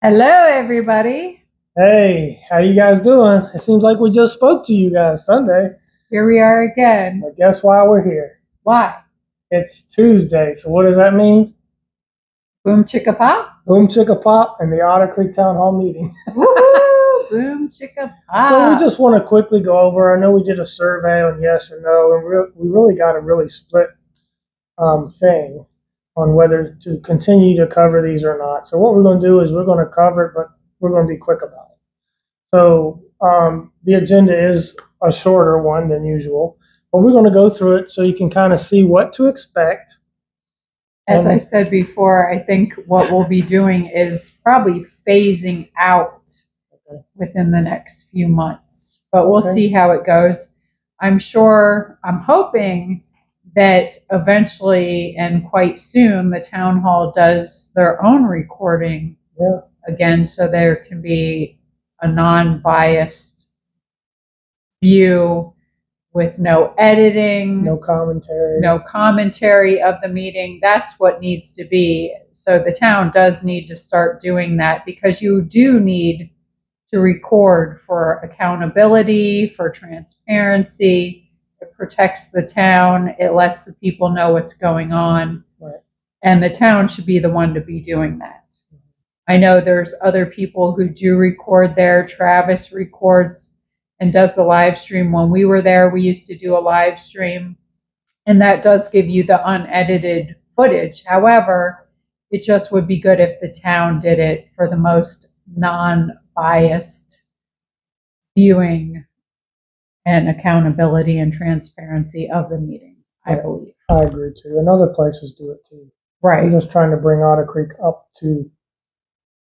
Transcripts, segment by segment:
Hello, everybody. Hey, how you guys doing? It seems like we just spoke to you guys Sunday. Here we are again. But guess why we're here? Why? It's Tuesday, so what does that mean? Boom chicka pop? Boom chicka pop and the Otter Creek Town Hall meeting. Woohoo! Boom chicka pop. So we just want to quickly go over. I know we did a survey on yes and no, and we really got a really split thing on whether to continue to cover these or not. So what we're going to do is we're going to cover it, but we're going to be quick about it. So the agenda is a shorter one than usual, but we're going to go through it so you can kind of see what to expect. As I said before, I think what we'll be doing is probably phasing out within the next few months, but we'll see how it goes. I'm hoping that eventually and quite soon the town hall does their own recording again, so there can be a non-biased view with no editing, no commentary of the meeting. That's what needs to be. So the town does need to start doing that, because you do need to record for accountability, for transparency. It protects the town. It lets the people know what's going on. Right. And the town should be the one to be doing that. I know there's other people who do record there. Travis records and does the live stream. When we were there, we used to do a live stream, and that does give you the unedited footage. However, it just would be good if the town did it for the most non-biased viewing and accountability and transparency of the meeting, I believe. I agree too. And other places do it too. Right. We're just trying to bring Otter Creek up to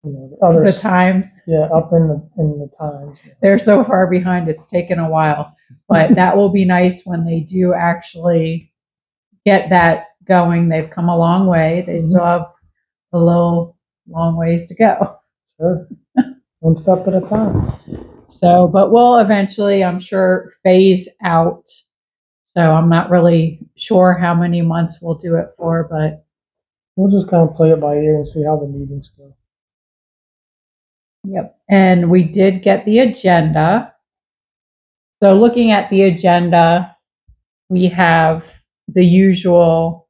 the times. Yeah, up in the times. They're so far behind, it's taken a while. But that will be nice when they do actually get that going. They've come a long way. They still have a long ways to go. Sure. One step at a time. So, but we'll eventually, I'm sure, phase out. So I'm not really sure how many months we'll do it for, but we'll just kind of play it by ear and see how the meetings go. Yep. And we did get the agenda. So looking at the agenda, we have the usual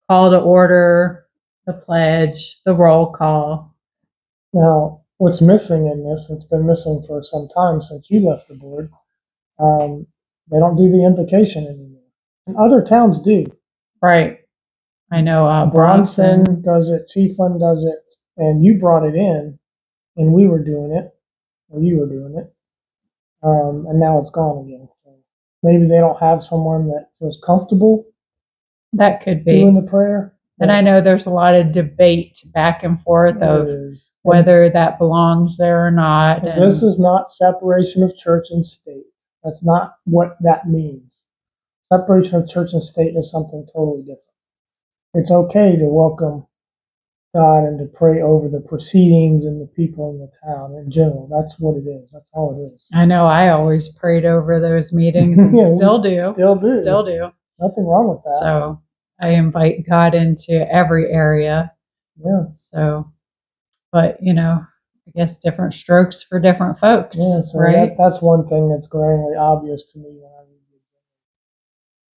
call to order, the pledge, the roll call. Now, what's missing in this, it's been missing for some time since you left the board, they don't do the invocation anymore. And other towns do. Right. I know Bronson does it, Chiefland does it, and you brought it in. And we were doing it, or you were doing it, and now it's gone again. So maybe they don't have someone that feels comfortable. That could be doing the prayer. And I know there's a lot of debate back and forth of whether that belongs there or not. And this is not separation of church and state. That's not what that means. Separation of church and state is something totally different. It's okay to welcome God and to pray over the proceedings and the people in the town in general. That's what it is. That's all it is. I know I always prayed over those meetings and still do. Still do. Nothing wrong with that. So I invite God into every area. Yeah. So, but I guess different strokes for different folks. Yeah, so right? That's one thing that's glaringly obvious to me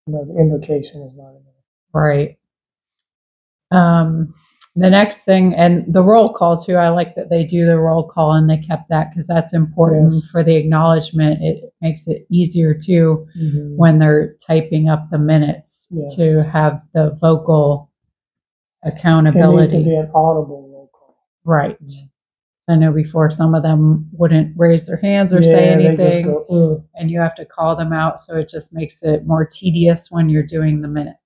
when I read the invocation is not in there. Right. The next thing, and the roll call too, I like that they do the roll call and they kept that, because that's important for the acknowledgement. It makes it easier too when they're typing up the minutes to have the vocal accountability. It needs to be an audible roll call. Right. I know before some of them wouldn't raise their hands or say anything, they just go, and you have to call them out. So it just makes it more tedious when you're doing the minutes.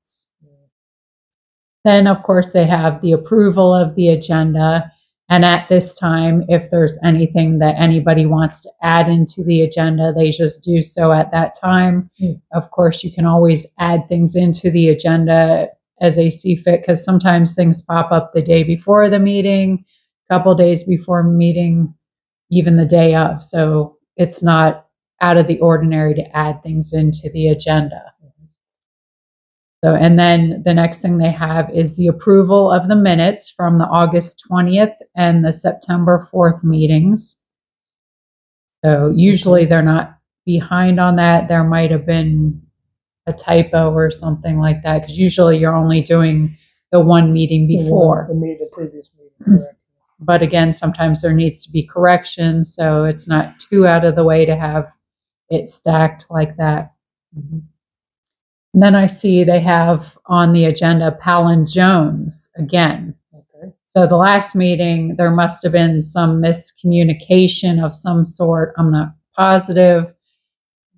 Then, of course, they have the approval of the agenda. And at this time, if there's anything that anybody wants to add into the agenda, they just do so at that time. Of course, you can always add things into the agenda as they see fit, because sometimes things pop up the day before the meeting, a couple days before meeting, even the day of. So it's not out of the ordinary to add things into the agenda. So, and then the next thing they have is the approval of the minutes from the August 20th and the September 4th meetings. So usually they're not behind on that. There might have been a typo or something like that, because usually you're only doing the one meeting before. The previous meeting, correct. But again, sometimes there needs to be correction, so it's not too out of the way to have it stacked like that. Mm-hmm. And then I see they have on the agenda Palin Jones again. Okay. So the last meeting, there must have been some miscommunication of some sort. I'm not positive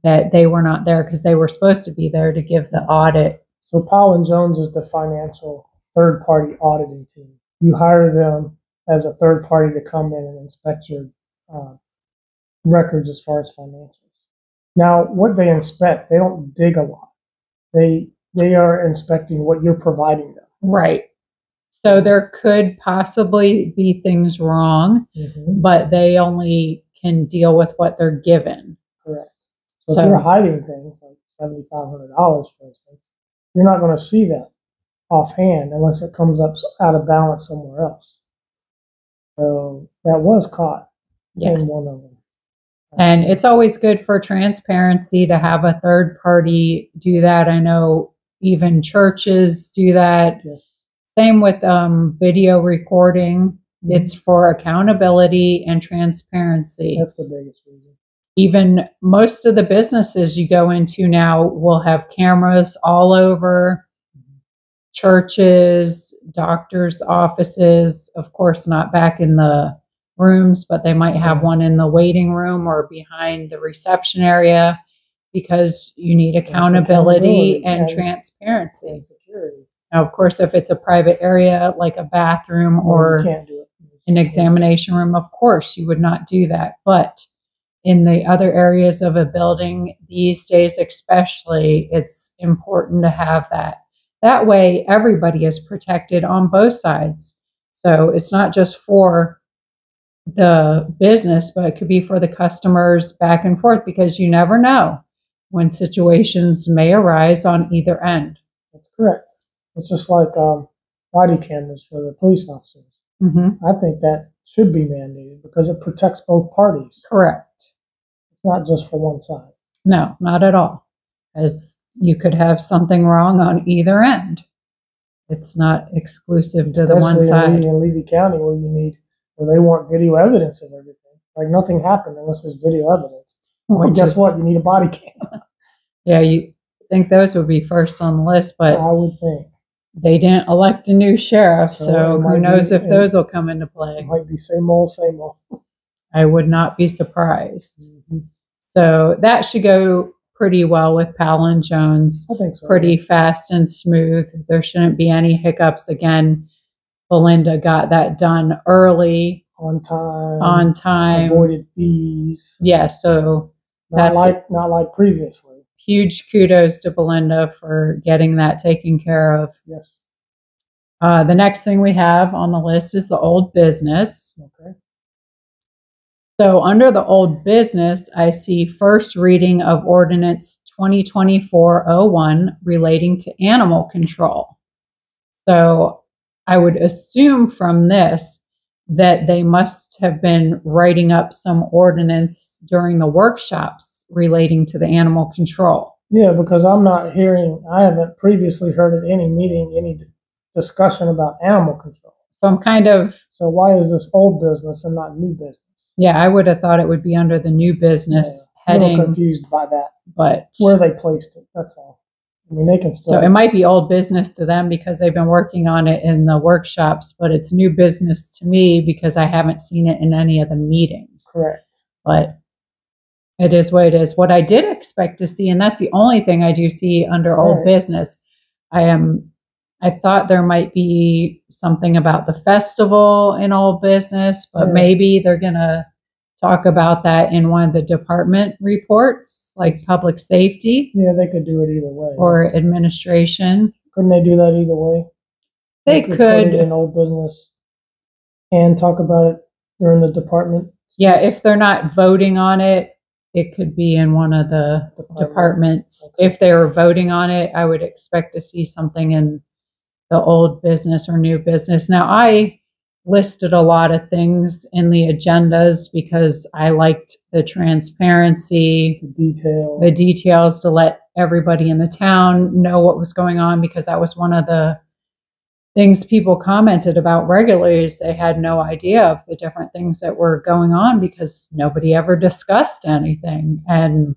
that they were not there, because they were supposed to be there to give the audit. So Powell & Jones is the financial third-party auditing team. You hire them as a third party to come in and inspect your records as far as financials. Now, what they inspect, they don't dig a lot. They are inspecting what you're providing them. Right. So there could possibly be things wrong, but they only can deal with what they're given. Correct. So if you're hiding things like $7,500, for instance, you're not going to see that offhand unless it comes up out of balance somewhere else. So that was caught in one of them. And it's always good for transparency to have a third party do that. I know even churches do that. Yes. Same with video recording. It's for accountability and transparency. That's the biggest reason. Even most of the businesses you go into now will have cameras all over. Churches, doctors' offices, of course not back in the rooms, but they might have one in the waiting room or behind the reception area, because you need accountability and transparency. And security. Now, of course, if it's a private area like a bathroom or an examination room, of course you would not do that. But in the other areas of a building, these days especially, it's important to have that. That way, everybody is protected on both sides. So it's not just for the business, but it could be for the customers back and forth, because you never know when situations may arise on either end. That's correct. It's just like body cameras for the police officers. I think that should be mandated because it protects both parties. Correct. It's not just for one side. No, not at all. As you could have something wrong on either end. It's not exclusive to the one side. Especially in Levy County, where they want video evidence of everything. Like nothing happened unless there's video evidence. Well, guess what? You need a body cam. Yeah, you think those would be first on the list, but I would think they didn't elect a new sheriff, so who knows if those will come into play. It might be same old, same old. I would not be surprised. So that should go pretty well with Powell & Jones. I think so. Pretty fast and smooth. There shouldn't be any hiccups. Again, Belinda got that done early. On time. Avoided fees. Yeah, so not like previously. Huge kudos to Belinda for getting that taken care of. Yes. The next thing we have on the list is the old business. Okay. So under the old business, I see first reading of ordinance 2024-01 relating to animal control. So I would assume from this that they must have been writing up some ordinance during the workshops relating to the animal control. Yeah, because I haven't previously heard at any meeting, any discussion about animal control. So So why is this old business and not new business? Yeah, I would have thought it would be under the new business heading. I'm a little confused by that. But where they placed it, that's all. I mean, they can still. So it might be old business to them because they've been working on it in the workshops, but it's new business to me because I haven't seen it in any of the meetings. Correct. But it is what it is. What I did expect to see, and that's the only thing I do see under old business, I thought there might be something about the festival in old business, but maybe they're going to talk about that in one of the department reports, like public safety. Yeah, they could do it either way. Or administration. Couldn't they do that either way? They could. Put it in old business and talk about it during the department. Yeah, if they're not voting on it, it could be in one of the departments. Okay. If they were voting on it, I would expect to see something in the old business or new business. Now, I listed a lot of things in the agendas because I liked the transparency, the details to let everybody in the town know what was going on, because that was one of the things people commented about regularly, is they had no idea of the different things that were going on because nobody ever discussed anything. And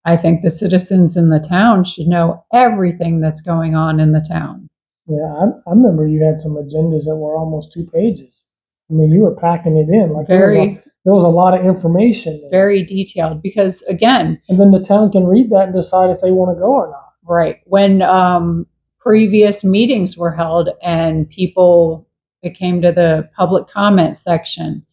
I think the citizens in the town should know everything that's going on in the town. Yeah, I remember you had some agendas that were almost 2 pages. I mean, you were packing it in. Like there was a lot of information there. Very detailed, because again... And then the town can read that and decide if they want to go or not. Right. When previous meetings were held and it came to the public comment section,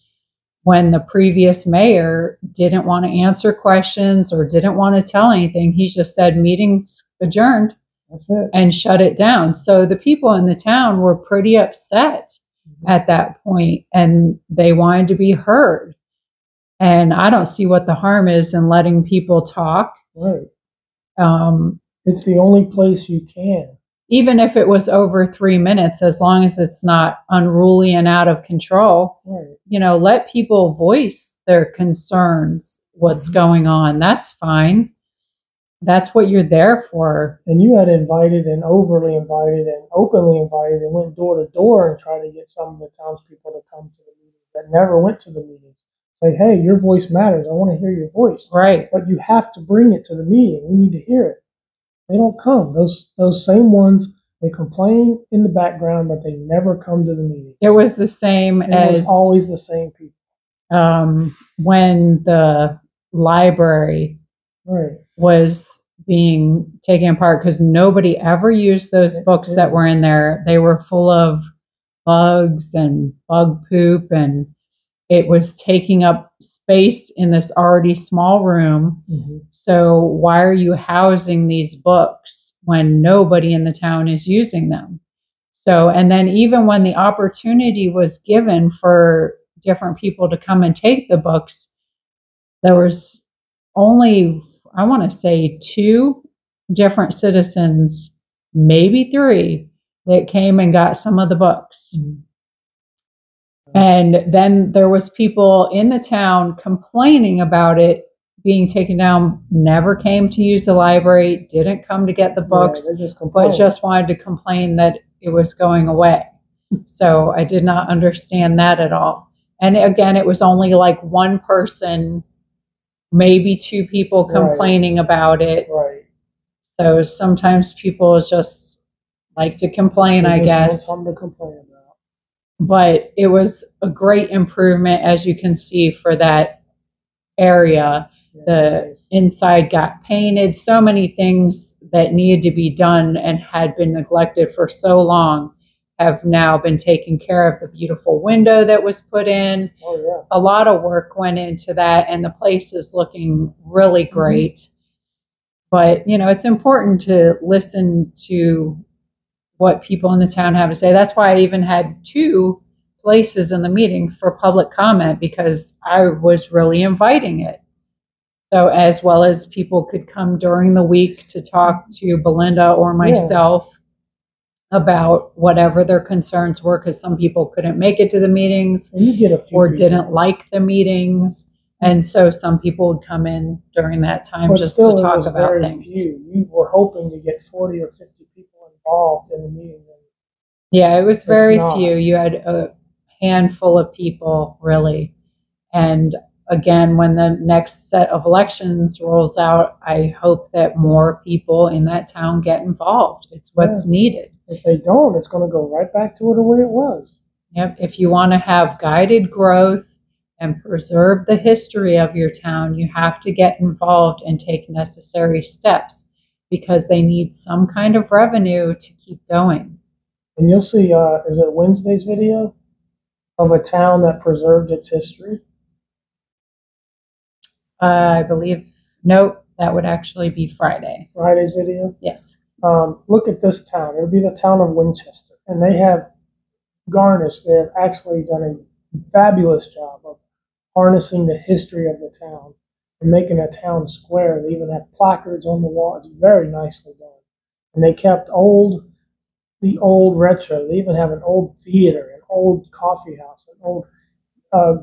when the previous mayor didn't want to answer questions or didn't want to tell anything, he just said, meeting's adjourned. That's it. And shut it down. So the people in the town were pretty upset at that point, and they wanted to be heard. And I don't see what the harm is in letting people talk. Right. It's the only place you can. Even if it was over 3 minutes, as long as it's not unruly and out of control, right. Let people voice their concerns, what's going on. That's fine. That's what you're there for. And you had invited and overly invited and openly invited and went door to door and tried to get some of the townspeople to come to the meetings that never went to the meetings. Say, hey, your voice matters. I want to hear your voice. Right. But you have to bring it to the meeting. We need to hear it. They don't come. Those same ones, they complain in the background, but they never come to the meeting. It was the same as... always the same people. When the library... Right. was being taken apart, because nobody ever used those books that were in there. They were full of bugs and bug poop, and it was taking up space in this already small room. Mm-hmm. So why are you housing these books when nobody in the town is using them? So, and then even when the opportunity was given for different people to come and take the books, there was only, I want to say, 2 different citizens, maybe 3, that came and got some of the books. Mm-hmm. And then there was people in the town complaining about it being taken down, never came to use the library, didn't come to get the books, but just wanted to complain that it was going away. So I did not understand that at all. And again, it was only like 1 person, maybe 2 people complaining about it. Right. So sometimes people just like to complain, I guess. Want something to complain about. But it was a great improvement, as you can see, for that area. Yes, the inside got painted. So many things that needed to be done and had been neglected for so long have now been taken care of. The beautiful window that was put in. Oh, yeah. A lot of work went into that, and the place is looking really great. Mm-hmm. But, it's important to listen to what people in the town have to say. That's why I even had 2 places in the meeting for public comment, because I was really inviting it. So as well as people could come during the week to talk to Belinda or myself about whatever their concerns were, because some people couldn't make it to the meetings or didn't like the meetings. And so some people would come in during that time just to talk about things. You were hoping to get 40 or 50 people involved in the meeting. Yeah, it was very few. You had a handful of people, really. And again, when the next set of elections rolls out, I hope that more people in that town get involved. It's what's needed. If they don't, it's going to go right back to the way it was. Yep. If you want to have guided growth and preserve the history of your town, you have to get involved and take necessary steps, because they need some kind of revenue to keep going. And you'll see, is it Wednesday's video of a town that preserved its history? I believe, nope, that would actually be Friday. Friday's video? Yes. Look at this town. It would be the town of Winchester. And they have garnished, they have actually done a fabulous job of harnessing the history of the town and making a town square. They even have placards on the wall. It's very nicely done. And they kept the old retro. They even have an old theater, an old coffee house, an old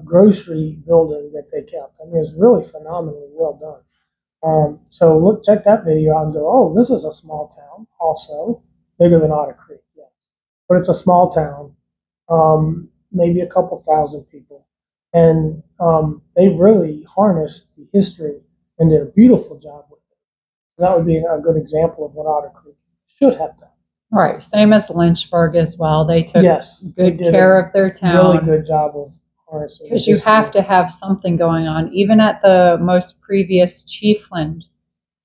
grocery building that they kept. I mean, it's really phenomenally well done. So look, check that video out and go, oh, this is a small town, also bigger than Otter Creek, yeah. But it's a small town, maybe a couple thousand people, and they really harnessed the history and did a beautiful job with it. That would be a good example of what Otter Creek should have done. Right, same as Lynchburg as well. They took good they care of their town. Really good job of harnessing. Because you have to have something going on. Even at the most previous Chiefland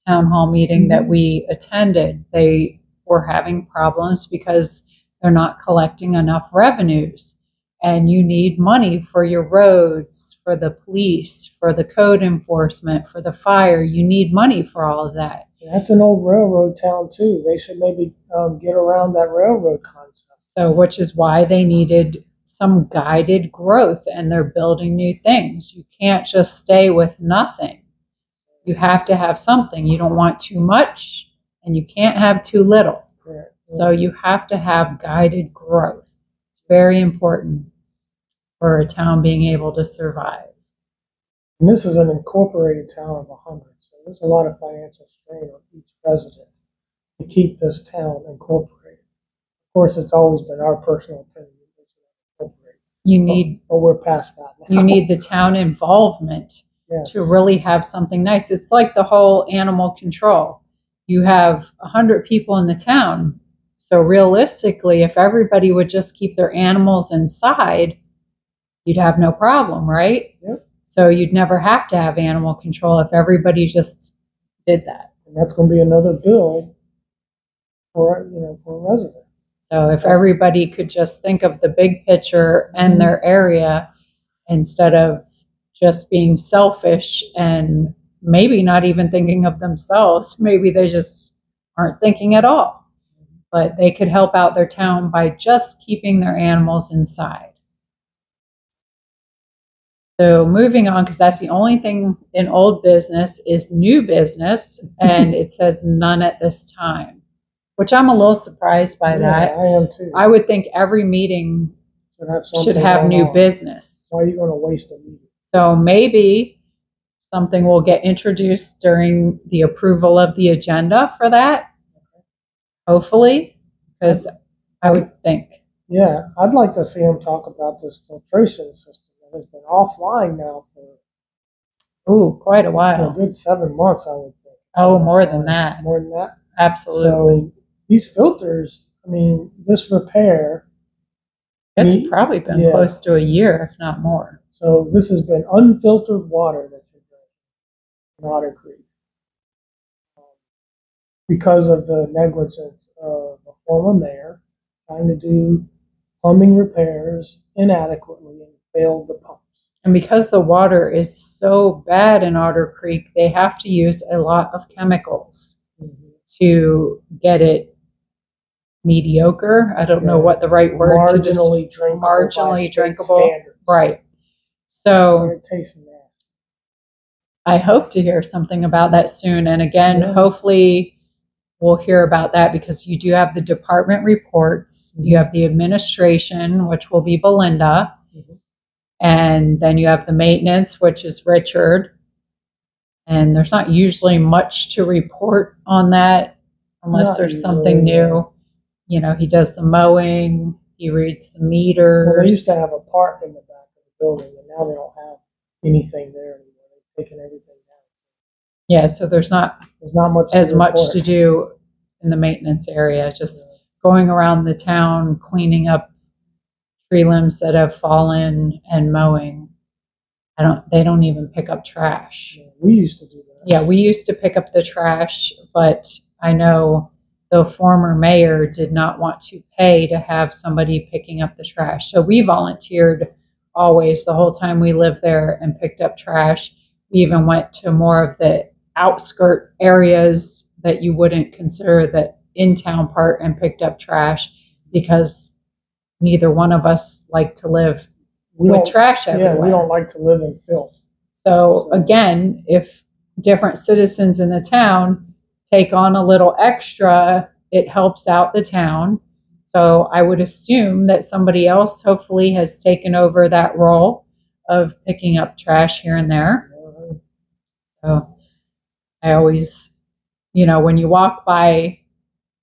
town hall meeting that we attended, they were having problems because they're not collecting enough revenues. And you need money for your roads, for the police, for the code enforcement, for the fire. You need money for all of that. That's an old railroad town too. They should maybe get around that railroad concept. So, which is why they needed some guided growth, and they're building new things. You can't just stay with nothing. You have to have something. You don't want too much, and you can't have too little. Correct. So you have to have guided growth. It's very important for a town being able to survive. And this is an incorporated town of 100, so there's a lot of financial strain on each resident to keep this town incorporated. Of course, it's always been our personal opinion. You need, but we're past that now. You need the town involvement to really have something nice. It's like the whole animal control. You have 100 people in the town. So realistically, if everybody would just keep their animals inside, you'd have no problem, right? Yep. So you'd never have to have animal control if everybody just did that. And that's going to be another bill for a resident. So if everybody could just think of the big picture and their area instead of just being selfish and maybe not even thinking of themselves, maybe they just aren't thinking at all. But they could help out their town by just keeping their animals inside. So moving on, because that's the only thing in old business is new business, and it says none at this time. Which I'm a little surprised by that. I am too. I would think every meeting should have new business. Why are you going to waste a meeting? So maybe something will get introduced during the approval of the agenda for that. Hopefully, because I would think. Yeah, I'd like to see them talk about this filtration system that has been offline now for quite a while. A good 7 months, I would think. Oh, more than that. More than that? Absolutely. So, these filters, I mean, this repair. It's probably been close to a year, if not more. So this has been unfiltered water that you're drinking in Otter Creek because of the negligence of the former mayor trying to do plumbing repairs inadequately and failed the pumps. And because the water is so bad in Otter Creek, they have to use a lot of chemicals to get it mediocre. I don't know what the right word to just marginally drinkable. Standards. Right. So it tastes nasty. I hope to hear something about that soon. And again, hopefully we'll hear about that because you do have the department reports. You have the administration, which will be Belinda. And then you have the maintenance, which is Richard. And there's not usually much to report on that unless there's something new. You know, he does the mowing, he reads the meters. Well, they used to have a park in the back of the building, and now they don't have anything there anymore. They've taken everything down. Yeah, so there's not much to do in the maintenance area. Just going around the town, cleaning up tree limbs that have fallen and mowing. They don't even pick up trash. Yeah, we used to do that. Yeah, we used to pick up the trash, but I know the former mayor did not want to pay to have somebody picking up the trash. So we volunteered always the whole time we lived there and picked up trash. We even went to more of the outskirt areas that you wouldn't consider the in-town part and picked up trash because neither one of us like to live with trash everywhere. Yeah, we don't like to live in filth. So again, if different citizens in the town take on a little extra, it helps out the town. So I would assume that somebody else hopefully has taken over that role of picking up trash here and there. So I always, when you walk by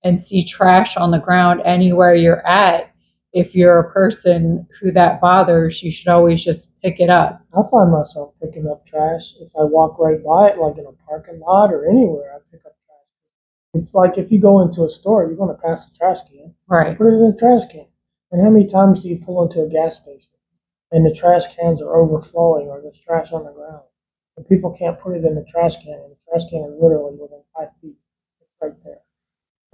and see trash on the ground anywhere you're at, if you're a person who that bothers, you should always just pick it up. I find myself picking up trash if I walk right by it, like in a parking lot or anywhere. I pick up trash. It's like if you go into a store, you're going to pass a trash can. Right. Put it in a trash can. And how many times do you pull into a gas station and the trash cans are overflowing or there's trash on the ground? And people can't put it in the trash can, and the trash can is literally within 5 feet. It's right there.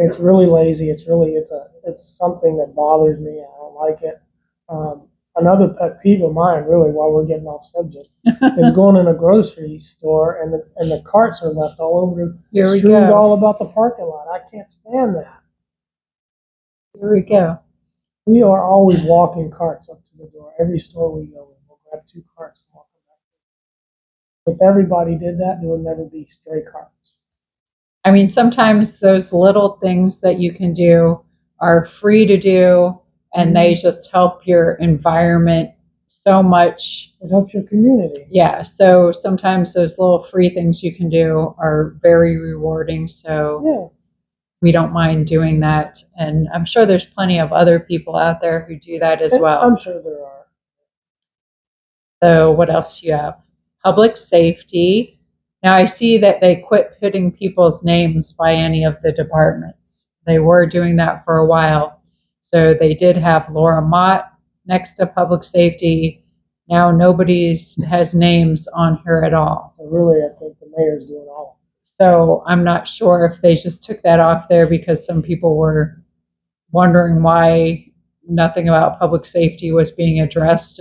It's really lazy. It's something that bothers me. I don't like it. Another pet peeve of mine, really, while we're getting off subject, is going in a grocery store and the carts are left all over, strewn all about the parking lot. I can't stand that. Here we go. We are always walking carts up to the door. Every store we go in, we'll grab 2 carts and walk them back. If everybody did that, there would never be stray carts. I mean, sometimes those little things that you can do are free to do, and they just help your environment so much. It helps your community. Yeah, so sometimes those little free things you can do are very rewarding, so we don't mind doing that. And I'm sure there's plenty of other people out there who do that as well. I'm sure there are. So what else do you have? Public safety. Now, I see that they quit putting people's names by any of the departments. They were doing that for a while. So they did have Laura Mott next to public safety. Now nobody has names on here at all. So really, I think the mayor's doing all. So I'm not sure if they just took that off there because some people were wondering why nothing about public safety was being addressed.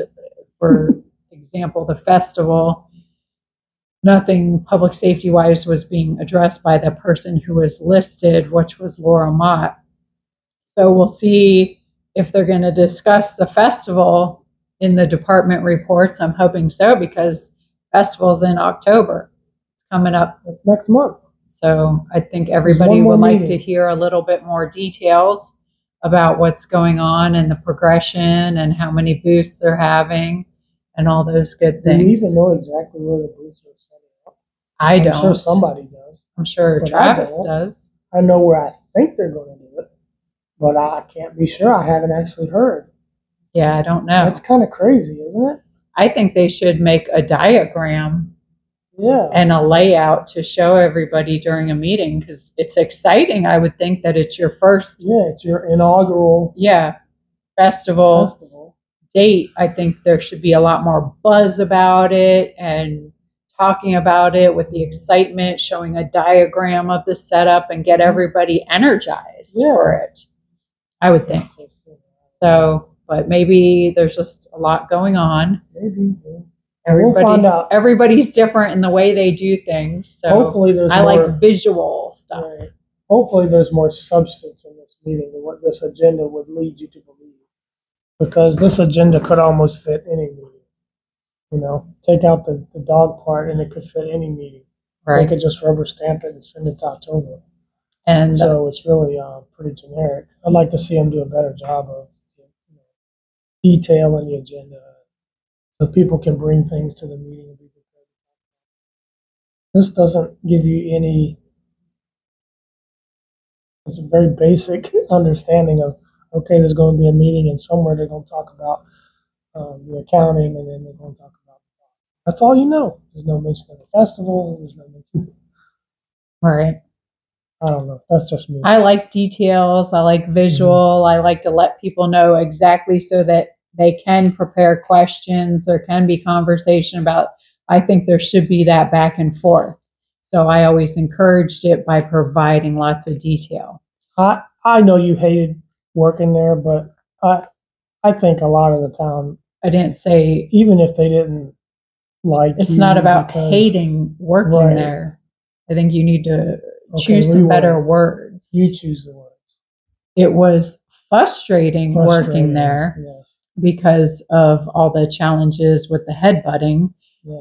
For example, the festival. Nothing public safety wise was being addressed by the person who was listed, which was Laura Mott. So we'll see if they're going to discuss the festival in the department reports. I'm hoping so, because festival's in October. It's coming up. It's next month. So I think everybody would like to hear a little bit more details about what's going on and the progression and how many booths they're having and all those good things. Do you even know exactly where the booths are? I don't. I'm sure somebody does. I'm sure Travis does. I know where I think they're going to do it, but I can't be sure. I haven't actually heard. Yeah, I don't know. That's kind of crazy, isn't it? I think they should make a diagram and a layout to show everybody during a meeting, because it's exciting. I would think that it's your first. Yeah, it's your inaugural festival date. I think there should be a lot more buzz about it and talking about it with the excitement, showing a diagram of the setup and get everybody energized for it, I would think. So, but maybe there's just a lot going on. Maybe. We'll find out. Everybody's different in the way they do things. So hopefully I like visual stuff. Right. Hopefully there's more substance in this meeting than what this agenda would lead you to believe. Because this agenda could almost fit any meeting. Take out the dog part and it could fit any meeting. Right. They could just rubber stamp it and send it to October. And so it's really pretty generic. I'd like to see them do a better job of detail in the agenda so people can bring things to the meeting. This doesn't give you any, it's a very basic understanding of, okay, there's going to be a meeting and somewhere they're going to talk about the accounting, and then they're going to talk about that's all you know. There's no mention of the festival. There's no mention. Right. I don't know. That's just me. I like details. I like visual. I like to let people know exactly so that they can prepare questions. There can be conversation about. I think there should be that back and forth. So I always encouraged it by providing lots of detail. I know you hated working there, but I think a lot of the town. I didn't say, even if they didn't like it's not about hating working there. I think you need to choose some better words. You choose the words. It was frustrating working there because of all the challenges with the headbutting.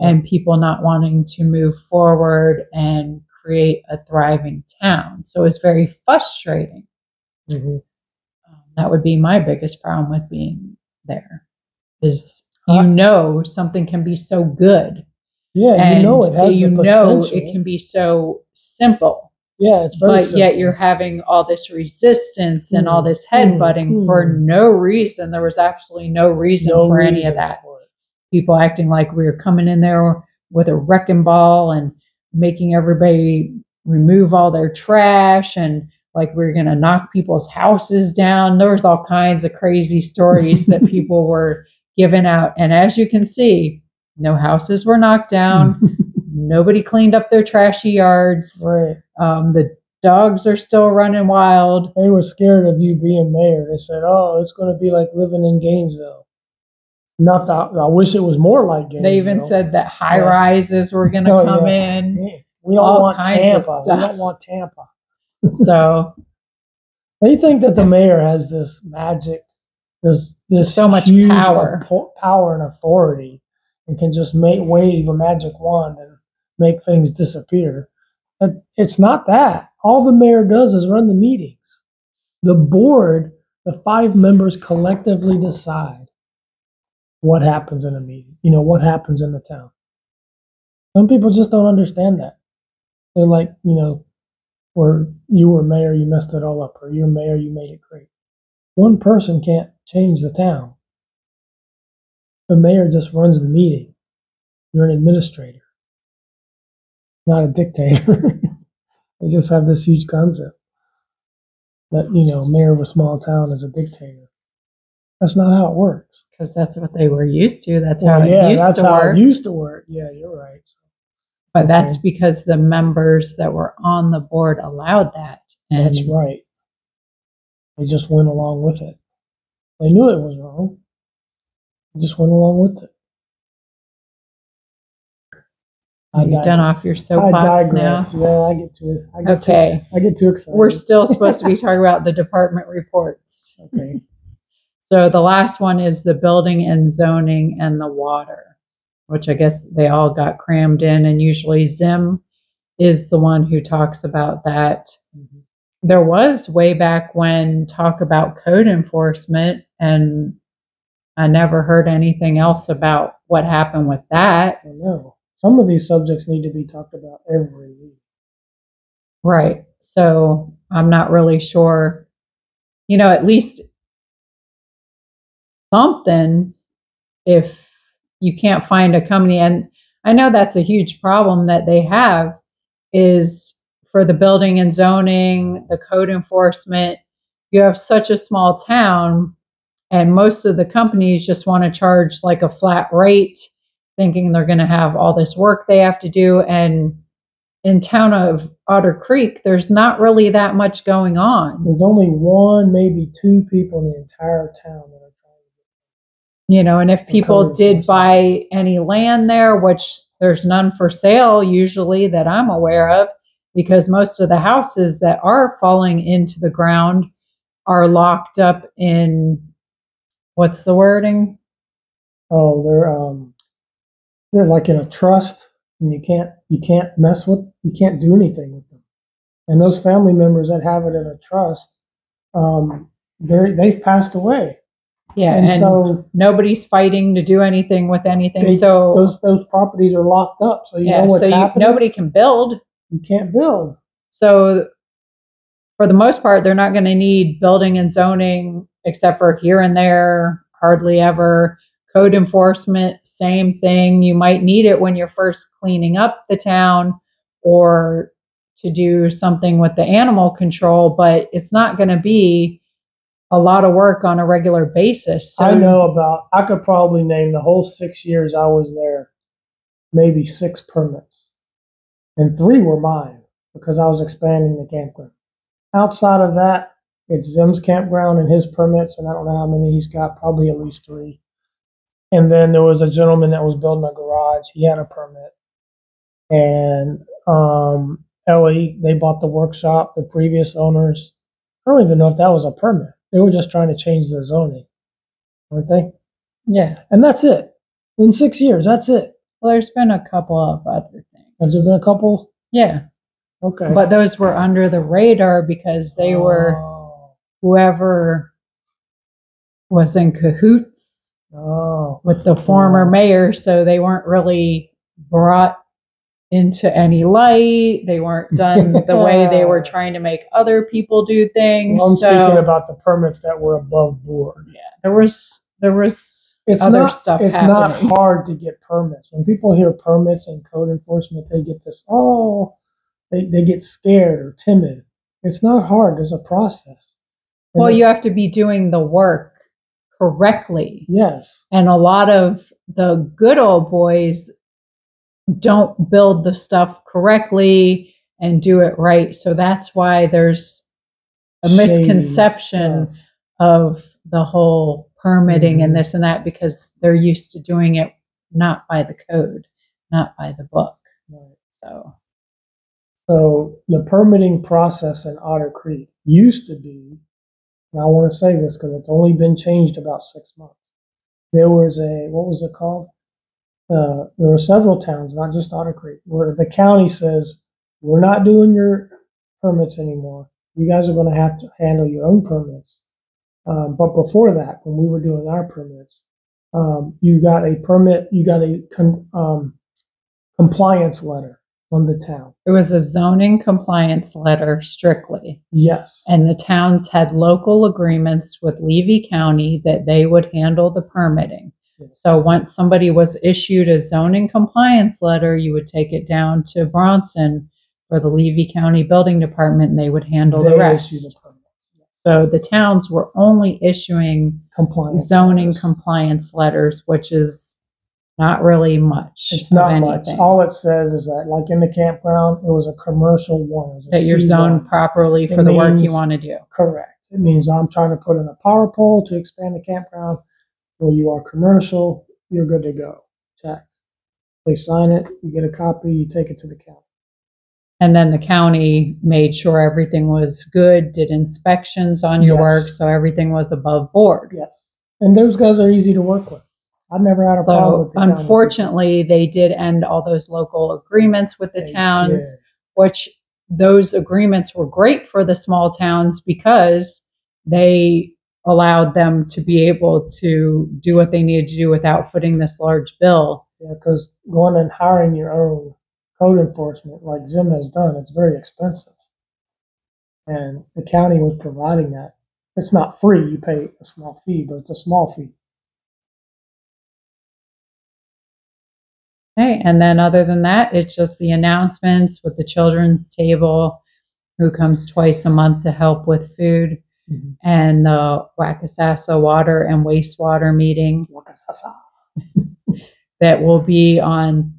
and people not wanting to move forward and create a thriving town. So it's very frustrating. That would be my biggest problem with being there, is something can be so good. Yeah, and it has the potential. It can be so simple. Yeah, it's very simple. Yet you're having all this resistance and all this headbutting for no reason. There was absolutely no reason for any of that. People acting like we were coming in there with a wrecking ball and making everybody remove all their trash, and like we were going to knock people's houses down. There was all kinds of crazy stories that people were giving out. And as you can see, no houses were knocked down. Nobody cleaned up their trashy yards. Right. The dogs are still running wild. They were scared of you being mayor. They said, "Oh, it's going to be like living in Gainesville." Not that I wish it was more like Gainesville. They even said that high rises were going to come in. Yeah. We don't want Tampa. We don't want Tampa. So they think that the mayor has this magic, this so much power and authority, and can just wave a magic wand and make things disappear. But it's not that. All the mayor does is run the meetings. The board, the 5 members collectively decide what happens in a meeting. What happens in the town. Some people just don't understand that. They're like, or you were mayor, you messed it all up, or you're mayor, you made it great. One person can't change the town. The mayor just runs the meeting. You're an administrator, not a dictator. They just have this huge concept that, mayor of a small town is a dictator. That's not how it works. Because that's what they were used to. That's how it used to work. It used to work. Yeah, you're right. But that's because the members that were on the board allowed that. And that's right. They just went along with it. They knew it was wrong. They just went along with it. You're done off your soapbox now? Yeah, I get too excited. We're still supposed to be talking about the department reports. Okay. So the last one is the building and zoning and the water, which I guess they all got crammed in, and usually Zim is the one who talks about that. There was way back when talk about code enforcement, and I never heard anything else about what happened with that. I know. Some of these subjects need to be talked about every week. Right. So I'm not really sure, at least something, if you can't find a company. And I know that's a huge problem that they have, is for the building and zoning, the code enforcement. You have such a small town, and most of the companies just want to charge like a flat rate, thinking they're going to have all this work they have to do. And in town of Otter Creek, there's not really that much going on. There's only 1, maybe 2 people in the entire town that are trying. And if people did buy any land there, which there's none for sale usually that I'm aware of, because most of the houses that are falling into the ground are locked up in, what's the wording? Oh, they're like in a trust, and you can't do anything with them. And those family members that have it in a trust, they've passed away. Yeah, and so nobody's fighting to do anything with anything. So those properties are locked up. So you know what's happening. Nobody can build. You can't build. So for the most part, they're not going to need building and zoning, except for here and there, hardly ever. Code enforcement, same thing. You might need it when you're first cleaning up the town or to do something with the animal control, but it's not going to be a lot of work on a regular basis. So I could probably name the whole 6 years I was there, maybe 6 permits. And 3 were mine because I was expanding the campground. Outside of that, it's Zim's campground and his permits, and I don't know how many he's got, probably at least 3. And then there was a gentleman that was building a garage. He had a permit. And Ellie, they bought the workshop, the previous owners. I don't even know if that was a permit. They were just trying to change the zoning, weren't they? Yeah. And that's it. In 6 years, that's it. Well, there's been a couple of other things. Has there been a couple? Yeah. Okay. But those were under the radar because they were whoever was in cahoots with the former mayor, so they weren't really brought into any light. They weren't done the way they were trying to make other people do things. Well, I'm speaking about the permits that were above board. Yeah, there was other stuff It's happening. not hard to get permits. When people hear permits and code enforcement, they get this, they get scared or timid. It's not hard. There's a process. Well, you have to be doing the work correctly. Yes. And a lot of the good old boys don't build the stuff correctly and do it right. So that's why there's a misconception of the whole permitting and this and that, because they're used to doing it not by the code, not by the book. Right. So the permitting process in Otter Creek used to be, and I want to say this because it's only been changed about 6 months. There was what was it called? There were several towns, not just Otter Creek, where the county says, we're not doing your permits anymore. You guys are going to have to handle your own permits. But before that, when we were doing our permits, you got a permit, you got a compliance letter from the town. It was a zoning compliance letter strictly. Yes. And the towns had local agreements with Levy County that they would handle the permitting. So once somebody was issued a zoning compliance letter, you would take it down to Bronson for the Levy County Building Department, and they would handle the rest. So the towns were only issuing zoning compliance letters, which is not really much. It's not much. All it says is that, like in the campground, it was a commercial one. That you're zoned properly for the work you want to do. Correct. It means I'm trying to put in a power pole to expand the campground. Well, you are commercial, you're good to go. Check. They sign it, you get a copy, you take it to the county. And then the county made sure everything was good, did inspections on your work, so everything was above board. Yes. And those guys are easy to work with. I've never had a problem with the county. Unfortunately, they did end all those local agreements with the towns, which those agreements were great for the small towns because they allowed them to be able to do what they needed to do without footing this large bill. Yeah, because going and hiring your own code enforcement like Zim has done, it's very expensive. And the county was providing that. It's not free, you pay a small fee, but it's a small fee. Okay, and then other than that, it's just the announcements with the children's table, who comes twice a month to help with food. And the Wakasasa water and wastewater meeting that will be on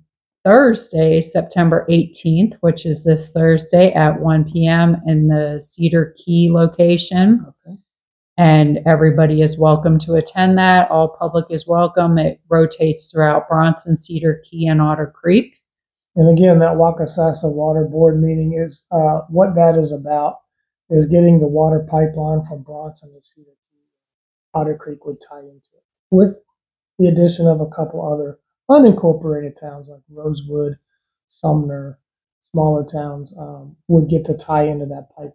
Thursday, September 18th, which is this Thursday at 1 p.m. in the Cedar Key location. Okay. And everybody is welcome to attend that. All public is welcome. It rotates throughout Bronson, Cedar Key, and Otter Creek. And again, that Wakasasa Water Board meeting is what that is about. Is getting the water pipeline from Bronson to Cedar Key. Otter Creek would tie into it, with the addition of a couple other unincorporated towns like Rosewood, Sumner, smaller towns would get to tie into that pipeline.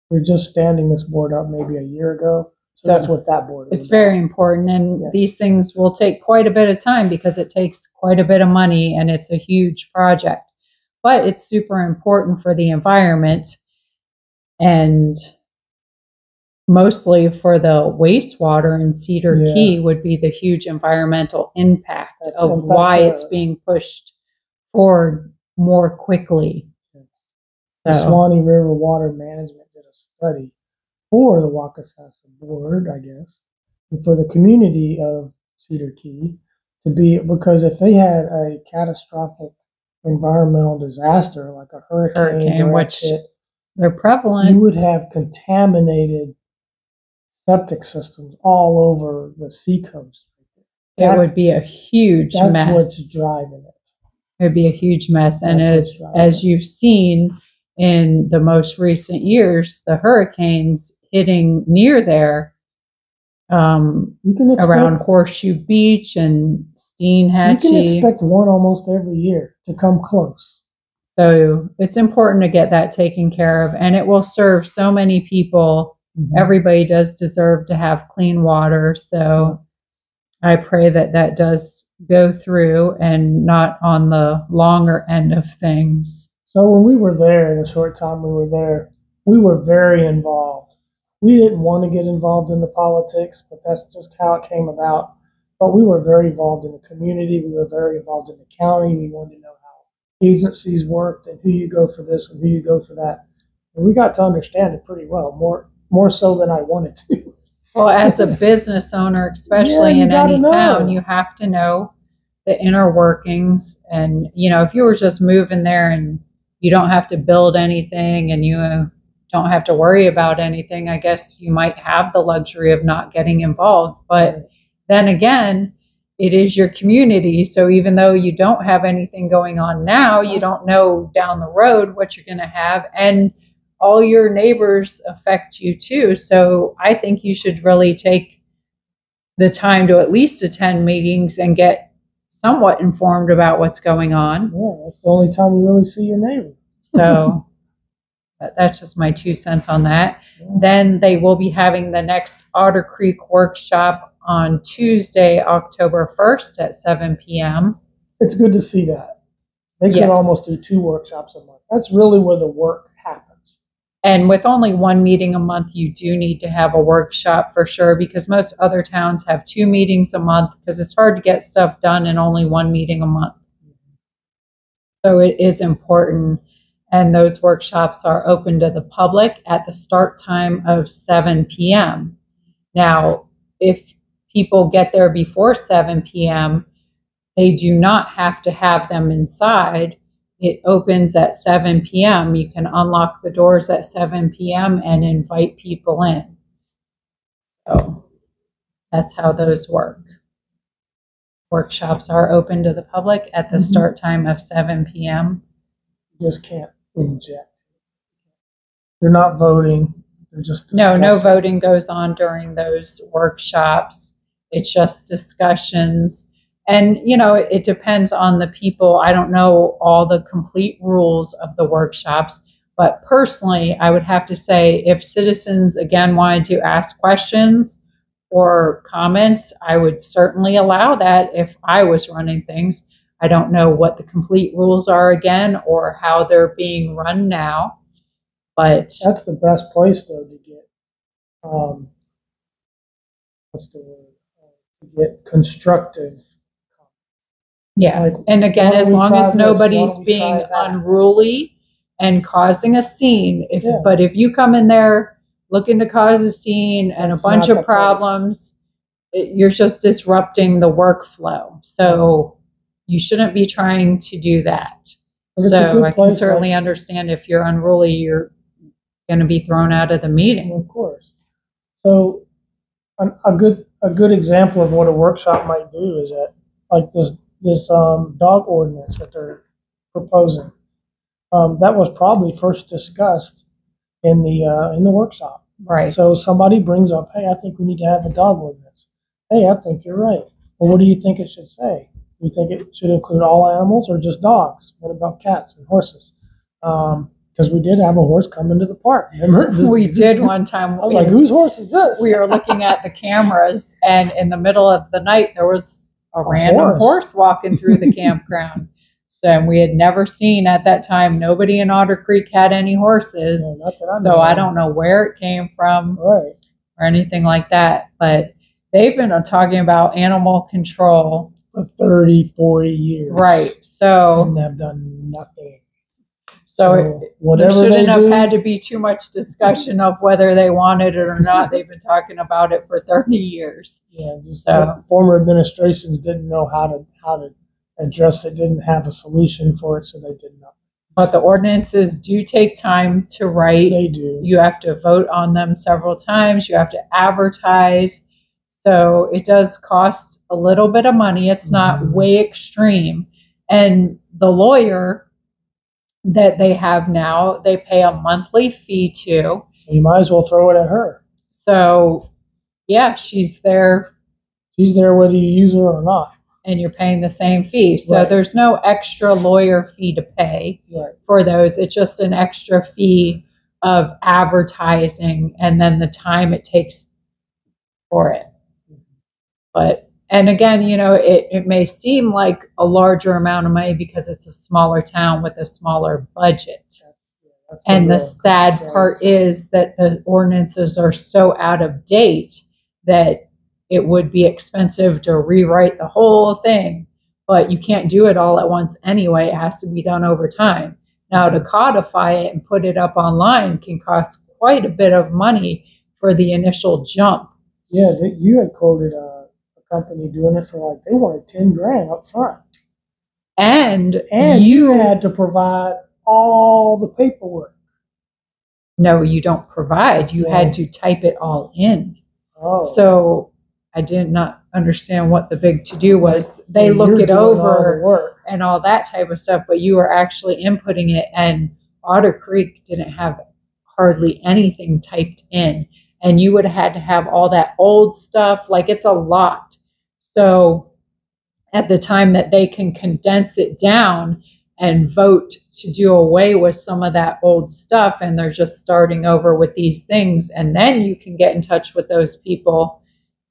We're just standing this board up maybe a year ago, so that's what that board is. It's very important, and these things will take quite a bit of time because it takes quite a bit of money, and it's a huge project. But it's super important for the environment. And mostly for the wastewater in Cedar Key would be the huge environmental impact of why it's being pushed forward more quickly. The Swanee River Water Management did a study for the Wakasasa Board, I guess, and for the community of Cedar Key because if they had a catastrophic environmental disaster like a hurricane which they're prevalent. You would have contaminated septic systems all over the seacoast. It would be a huge mess. That's what's driving it. It would be a huge mess. And as you've seen in the most recent years, the hurricanes hitting near there You can expect, around Horseshoe Beach and you can Steenhatchee. expect one almost every year to come close. So it's important to get that taken care of, and it will serve so many people. Everybody does deserve to have clean water. So I pray that that does go through and not on the longer end of things. So when we were there, in the short time we were there, we were very involved. We didn't want to get involved in the politics, but that's just how it came about. But we were very involved in the community. We were very involved in the county. We wanted to know how agencies worked and who you go for this and who you go for that. And we got to understand it pretty well, more so than I wanted to. Well, as a business owner, especially Yeah, in any know. town, you have to know the inner workings. And, you know, if you were just moving there and you don't have to build anything and you don't have to worry about anything, I guess you might have the luxury of not getting involved. But then again, it is your community. So even though you don't have anything going on now, you don't know down the road what you're going to have. And all your neighbors affect you too. So I think you should really take the time to at least attend meetings and get somewhat informed about what's going on. Yeah, that's the only time you really see your neighbor. So that's just my 2 cents on that. Yeah. Then they will be having the next Otter Creek workshop on Tuesday, October 1st at 7 p.m. It's good to see that. They could almost do 2 workshops a month. That's really where the work happens. And with only 1 meeting a month, you do need to have a workshop for sure, because most other towns have 2 meetings a month, because it's hard to get stuff done in only 1 meeting a month. So it is important. And those workshops are open to the public at the start time of 7 p.m. Now, if people get there before 7 p.m., they do not have to have them inside. It opens at 7 p.m. You can unlock the doors at 7 p.m. and invite people in. So that's how those work. Workshops are open to the public at the start time of 7 p.m. You just can't inject. You're not voting. You're just discussing. No voting goes on during those workshops. It's just discussions. And, you know, it depends on the people. I don't know all the complete rules of the workshops, but personally, I would have to say if citizens, again, wanted to ask questions or comments, I would certainly allow that if I was running things. I don't know what the complete rules are again or how they're being run now, but that's the best place though to get what's the word? To get constructive. Yeah, like, and again, as long as nobody's being unruly and causing a scene. But if you come in there looking to cause a scene and a bunch of problems, you're just disrupting the workflow. So you shouldn't be trying to do that. So I can certainly understand if you're unruly, you're going to be thrown out of the meeting. Of course. So a good example of what a workshop might do is that, like this dog ordinance that they're proposing, that was probably first discussed in the workshop. Right. So somebody brings up, hey, I think we need to have a dog ordinance. Hey, I think you're right. Well, what do you think it should say? Do you think it should include all animals or just dogs? What about cats and horses? Because we did have a horse come into the park. Remember? We did one time. I was like, whose horse is this? We were looking at the cameras, and in the middle of the night, there was a random horse walking through the campground. So we had never seen at that time, nobody in Otter Creek had any horses. So I don't know where it came from or anything like that. But they've been talking about animal control for 30, 40 years. Right. So and have done nothing. So there shouldn't have had to be too much discussion of whether they wanted it or not. They've been talking about it for 30 years. Yeah, just former administrations didn't know how to address it, didn't have a solution for it, so they did not. But the ordinances do take time to write. They do. You have to vote on them several times. You have to advertise. So it does cost a little bit of money. It's not way extreme. And the lawyer that they have now, they pay a monthly fee to. So you might as well throw it at her. So, Yeah, she's there. She's there whether you use her or not. And you're paying the same fee. So Right. there's no extra lawyer fee to pay Right. for those. It's just an extra fee of advertising and then the time it takes for it. But, and again, you know, it may seem like a larger amount of money because it's a smaller town with a smaller budget. That's And the sad part is that the ordinances are so out of date that it would be expensive to rewrite the whole thing, but you can't do it all at once anyway. It has to be done over time. Now, to codify it and put it up online can cost quite a bit of money for the initial jump. Yeah, you had quoted a company doing it for like, they wanted $10,000 up front. And you had to provide all the paperwork. No, you don't provide. You had to type it all in. Oh. So I did not understand what the big to-do was. They look it over and all that type of stuff, but you were actually inputting it, and Otter Creek didn't have hardly anything typed in, and you would have had to have all that old stuff. Like, it's a lot. So at the time that they can condense it down and vote to do away with some of that old stuff, and they're just starting over with these things, and then you can get in touch with those people.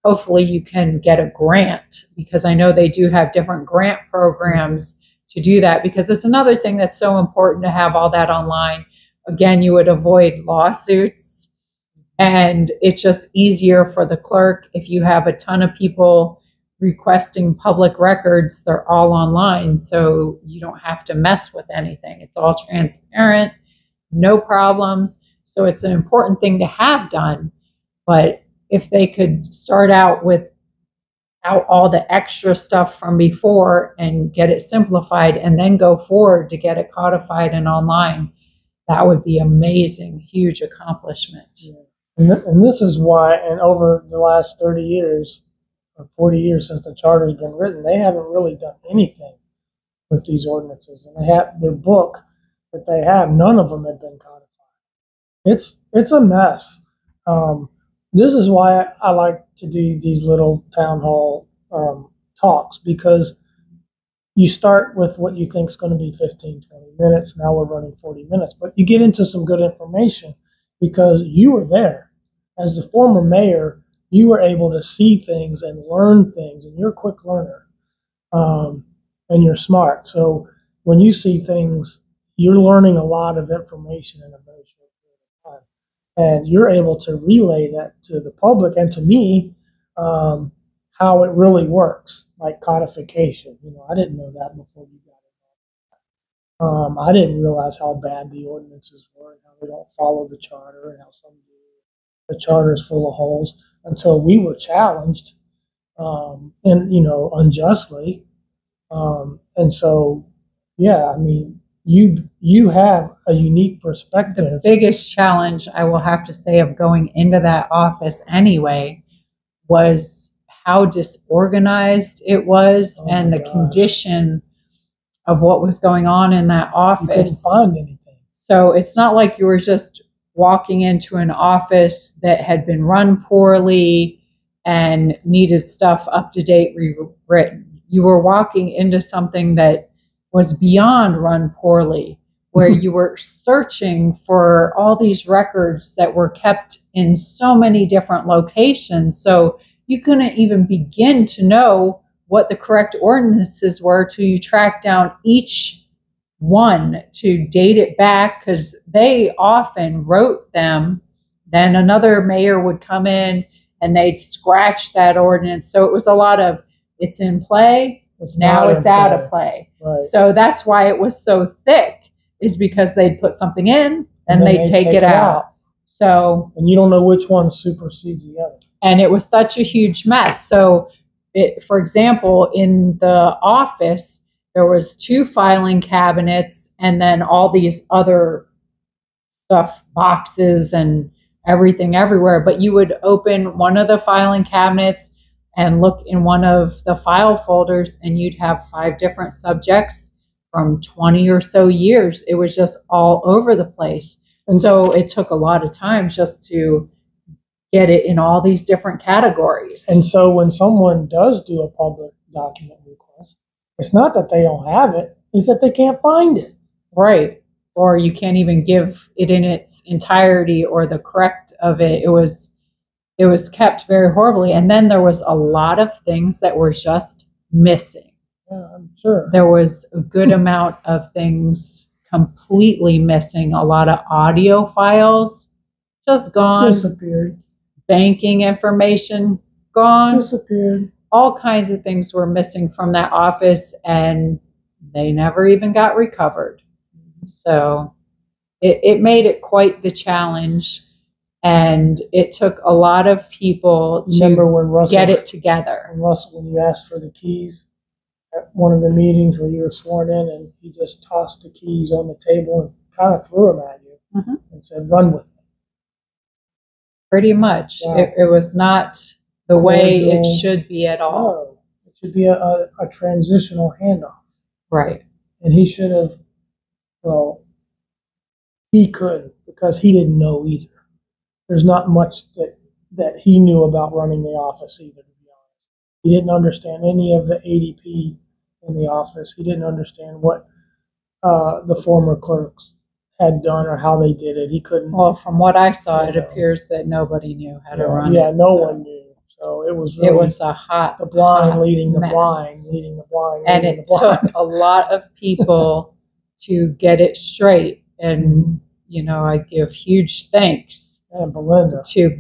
Hopefully you can get a grant, because I know they do have different grant programs to do that, because it's another thing that's so important to have all that online. Again, you would avoid lawsuits, and it's just easier for the clerk. If you have a ton of people requesting public records, they're all online, so you don't have to mess with anything. It's all transparent, no problems. So it's an important thing to have done. But if they could start out without all the extra stuff from before and get it simplified and then go forward to get it codified and online, that would be amazing, huge accomplishment. Yeah. And this is why, and over the last 30 years, or 40 years since the charter's been written, they haven't really done anything with these ordinances. And they have the book that they have, none of them have been codified. It's a mess. This is why I like to do these little town hall talks, because you start with what you think is going to be 15, 20 minutes. Now we're running 40 minutes. But you get into some good information because you were there. As the former mayor, you were able to see things and learn things, and you're a quick learner, and you're smart. So when you see things, you're learning a lot of information in a very short period of time. And you're able to relay that to the public and to me, how it really works, like codification. You know, I didn't know that before you got it. I didn't realize how bad the ordinances were and how they don't follow the charter and how some do. The charter is full of holes until we were challenged, and you know, unjustly. And so, yeah, I mean, you have a unique perspective. The biggest challenge, I will have to say, of going into that office anyway was how disorganized it was, and the condition of what was going on in that office. You couldn't find anything. So it's not like you were just walking into an office that had been run poorly and needed stuff up to date rewritten. You were walking into something that was beyond run poorly, where you were searching for all these records that were kept in so many different locations. So you couldn't even begin to know what the correct ordinances were till you tracked down each one to date it back, because they often wrote them. Then another mayor would come in and they'd scratch that ordinance. So it was a lot of, it's in play, now it's out of play. Right. So that's why it was so thick, is because they'd put something in and they'd take it out. So, and you don't know which one supersedes the other. And it was such a huge mess. So for example, in the office, there was 2 filing cabinets and then all these other stuff, boxes and everything everywhere. But you would open one of the filing cabinets and look in one of the file folders, and you'd have 5 different subjects from 20 or so years. It was just all over the place. And so it took a lot of time just to get it in all these different categories. And so when someone does do a public document request, it's not that they don't have it, it's that they can't find it. Right. Or you can't even give it in its entirety or the correct of it. It was kept very horribly. And then there was a lot of things that were just missing. Yeah, I'm sure. There was a good amount of things completely missing. A lot of audio files just gone. Disappeared. Banking information gone. Disappeared. All kinds of things were missing from that office, and they never even got recovered. So it made it quite the challenge, and it took a lot of people to get it together. And Russell, when you asked for the keys at one of the meetings where you were sworn in, and he just tossed the keys on the table and kind of threw them at you and said, "Run with it." Pretty much. Wow. It was not the way it should be at all. No, it should be a transitional handoff. Right. And he should have, well, he couldn't because he didn't know either. There's not much that he knew about running the office either, to be honest. He didn't understand any of the ADP in the office. He didn't understand what the former clerks had done or how they did it. He couldn't. Well, from what I saw, it appears that nobody knew how to run it. Yeah, no one knew. So it was really, it was a hot, the blind hot leading the mess. blind, leading the blind. And it took a lot of people to get it straight. And, you know, I give huge thanks and Belinda, to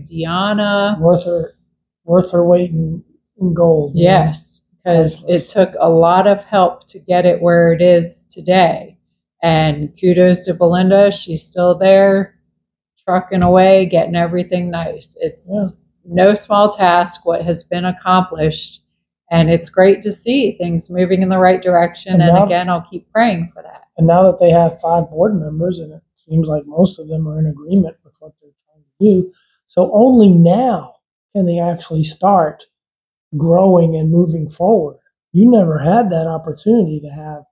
Deanna. Worth her weight in gold. Yes, because it took a lot of help to get it where it is today. And kudos to Belinda. She's still there, trucking away, getting everything nice. It's no small task what has been accomplished. And it's great to see things moving in the right direction. And again, I'll keep praying for that. And now that they have 5 board members, and it seems like most of them are in agreement with what they're trying to do, so only now can they actually start growing and moving forward. You never had that opportunity to have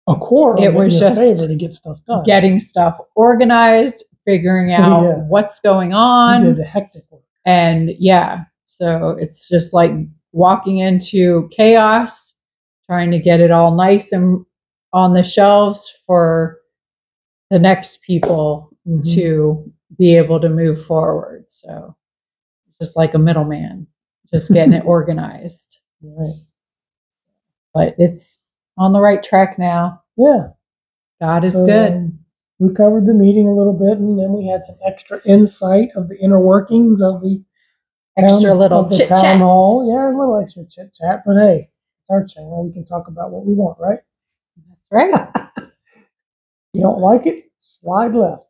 a quorum. It was just favor to get stuff done, getting stuff organized, figuring out what's going on. You did the hectic work. And so it's just like walking into chaos, trying to get it all nice and on the shelves for the next people to be able to move forward. So just like a middleman, just getting it organized. Right. But it's on the right track now. Yeah. God is good. We covered the meeting a little bit, and then we had some extra insight of the inner workings of the town hall. Yeah, a little extra chit chat, but hey, it's our channel. We can talk about what we want, right? That's right. You don't like it? Slide left.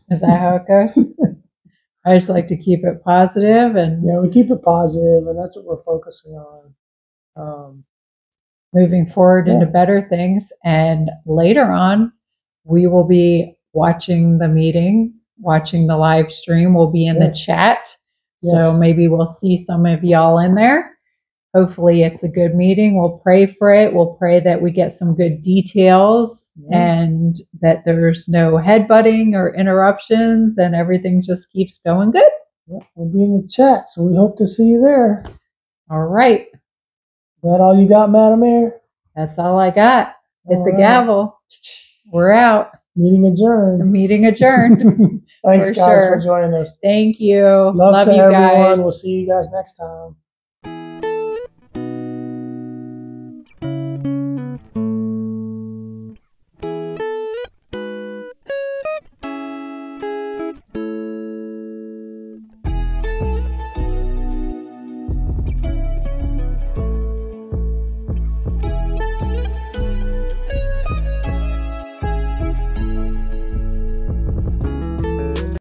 Is that how it goes? I just like to keep it positive, and we keep it positive, and that's what we're focusing on. Moving forward into better things. And later on, we will be watching the meeting, watching the live stream. We'll be in the chat. So maybe we'll see some of y'all in there. Hopefully it's a good meeting. We'll pray for it. We'll pray that we get some good details and that there's no headbutting or interruptions and everything just keeps going good. We'll be in the chat, so we hope to see you there. All right. Is that all you got, Madam Mayor? That's all I got. Hit the gavel. We're out. Meeting adjourned. Meeting adjourned. Thanks, guys, for joining us. Thank you. Love to you everyone. guys. We'll see you guys next time.